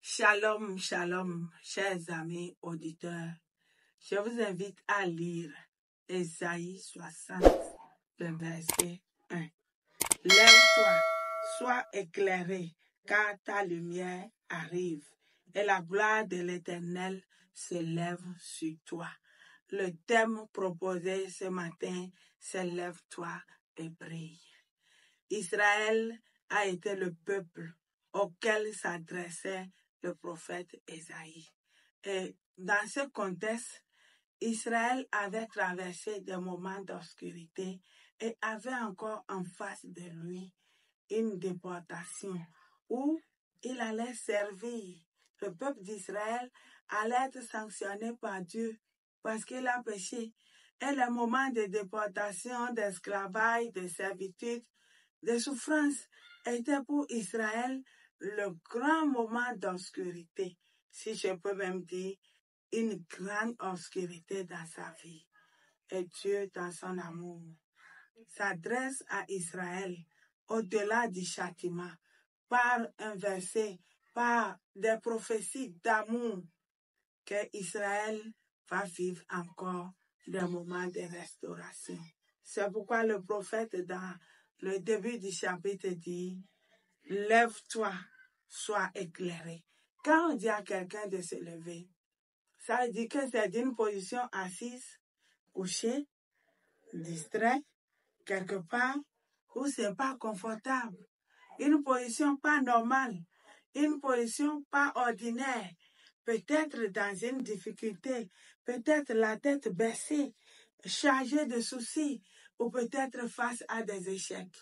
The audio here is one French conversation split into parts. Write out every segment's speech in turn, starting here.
Shalom, shalom, chers amis auditeurs. Je vous invite à lire Ésaïe 60, le verset 1. Lève-toi, sois éclairé, car ta lumière arrive, et la gloire de l'Éternel se lève sur toi. Le thème proposé ce matin, c'est Lève-toi et brille. Israël a été le peuple auquel s'adressait le prophète Ésaïe. Et dans ce contexte, Israël avait traversé des moments d'obscurité et avait encore en face de lui une déportation où il allait servir. Le peuple d'Israël allait être sanctionné par Dieu parce qu'il a péché. Et le moment de déportation, d'esclavage, de servitude, de souffrance était pour Israël le grand moment d'obscurité, si je peux même dire une grande obscurité dans sa vie. Et Dieu, dans son amour, s'adresse à Israël au-delà du châtiment par un verset, par des prophéties d'amour que Israël va vivre encore des moments de restauration. C'est pourquoi le prophète dans le début du chapitre dit « Lève-toi, sois éclairé ». Quand on dit à quelqu'un de se lever, ça veut dire que c'est d'une position assise, couchée, distrait, quelque part où c'est pas confortable. Une position pas normale, une position pas ordinaire. Peut-être dans une difficulté, peut-être la tête baissée, chargée de soucis, ou peut-être face à des échecs,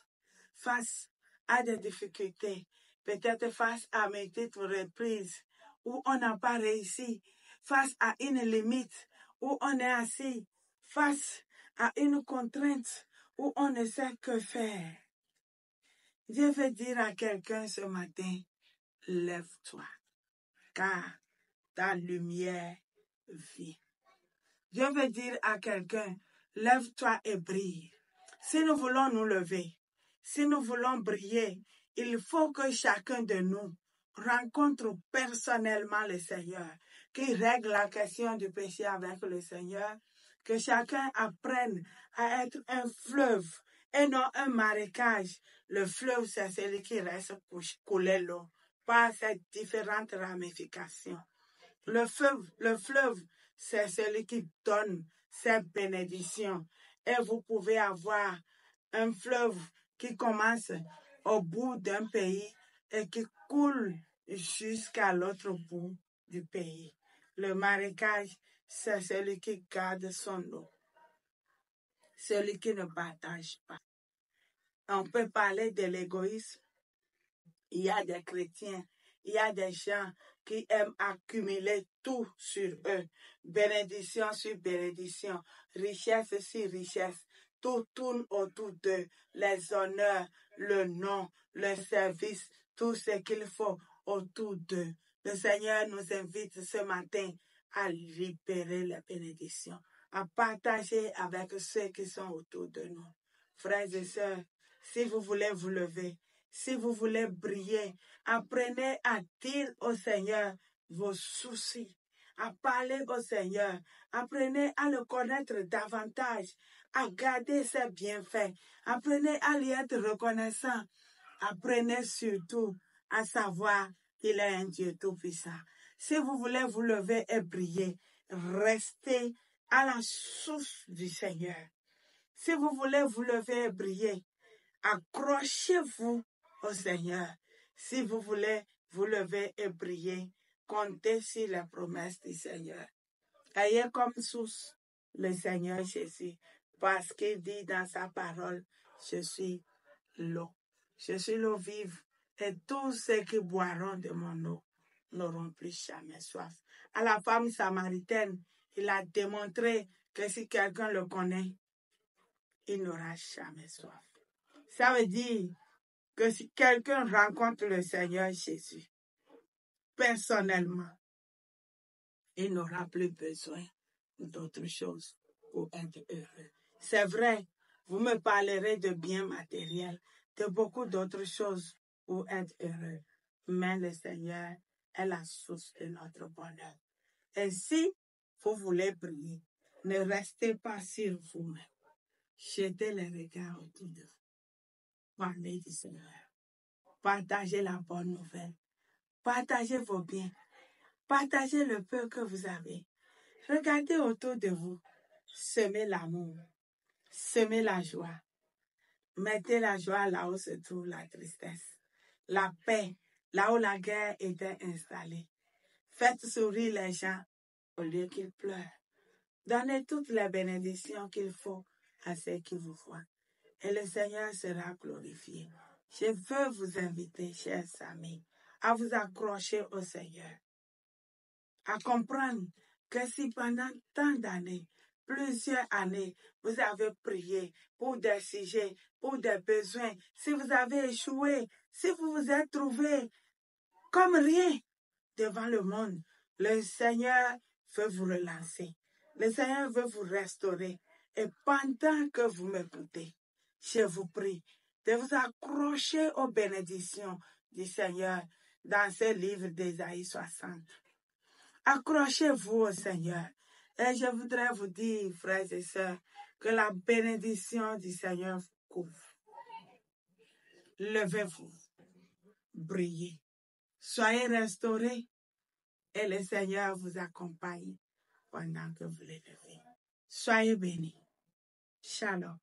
face à des difficultés, peut-être face à multiples reprises où on n'a pas réussi, face à une limite où on est assis, face à une contrainte où on ne sait que faire. Je veux dire à quelqu'un ce matin, lève-toi, car ta lumière vient. Je veux dire à quelqu'un, lève-toi et brille. Si nous voulons nous lever, si nous voulons briller, il faut que chacun de nous rencontre personnellement le Seigneur, qu'il règle la question du péché avec le Seigneur, que chacun apprenne à être un fleuve et non un marécage. Le fleuve, c'est celui qui reste couler l'eau, par ses différentes ramifications. Le fleuve, c'est celui qui donne ses bénédictions. Et vous pouvez avoir un fleuve qui commence au bout d'un pays et qui coule jusqu'à l'autre bout du pays. Le marécage, c'est celui qui garde son eau, celui qui ne partage pas. On peut parler de l'égoïsme. Il y a des chrétiens, il y a des gens qui aiment accumuler tout sur eux. Bénédiction sur bénédiction, richesse sur richesse. Tout tourne autour d'eux. Les honneurs, le nom, le service, tout ce qu'il faut autour d'eux. Le Seigneur nous invite ce matin à libérer les bénédictions, à partager avec ceux qui sont autour de nous. Frères et sœurs, si vous voulez vous lever, si vous voulez briller, apprenez à dire au Seigneur vos soucis, à parler au Seigneur. Apprenez à le connaître davantage, à garder ses bienfaits. Apprenez à lui être reconnaissant. Apprenez surtout à savoir qu'il est un Dieu tout-puissant. Si vous voulez vous lever et briller, restez à la source du Seigneur. Si vous voulez vous lever et briller, accrochez-vous au Seigneur. Si vous voulez vous lever et briller, comptez sur les promesses du Seigneur. Ayez comme source le Seigneur Jésus, parce qu'il dit dans sa parole, je suis l'eau. Je suis l'eau vive, et tous ceux qui boiront de mon eau n'auront plus jamais soif. À la femme samaritaine, il a démontré que si quelqu'un le connaît, il n'aura jamais soif. Ça veut dire que si quelqu'un rencontre le Seigneur Jésus, personnellement, il n'aura plus besoin d'autre chose pour être heureux. C'est vrai, vous me parlerez de biens matériels, de beaucoup d'autres choses pour être heureux. Mais le Seigneur est la source de notre bonheur. Et si vous voulez briller, ne restez pas sur vous-même. Jetez les regards autour de vous. Parlez du Seigneur. Partagez la bonne nouvelle. Partagez vos biens. Partagez le peu que vous avez. Regardez autour de vous. Semez l'amour. Semez la joie. Mettez la joie là où se trouve la tristesse. La paix, là où la guerre était installée. Faites sourire les gens au lieu qu'ils pleurent. Donnez toutes les bénédictions qu'il faut à ceux qui vous voient. Et le Seigneur sera glorifié. Je veux vous inviter, chers amis, à vous accrocher au Seigneur. À comprendre que si pendant tant d'années, plusieurs années, vous avez prié pour des sujets, pour des besoins, si vous avez échoué, si vous vous êtes trouvé comme rien devant le monde, le Seigneur veut vous relancer. Le Seigneur veut vous restaurer. Et pendant que vous m'écoutez, je vous prie de vous accrocher aux bénédictions du Seigneur dans ce livre d'Ésaïe 60. Accrochez-vous au Seigneur. Et je voudrais vous dire, frères et sœurs, que la bénédiction du Seigneur vous couvre. Levez-vous, brillez, soyez restaurés et le Seigneur vous accompagne pendant que vous les levez. Soyez bénis. Shalom.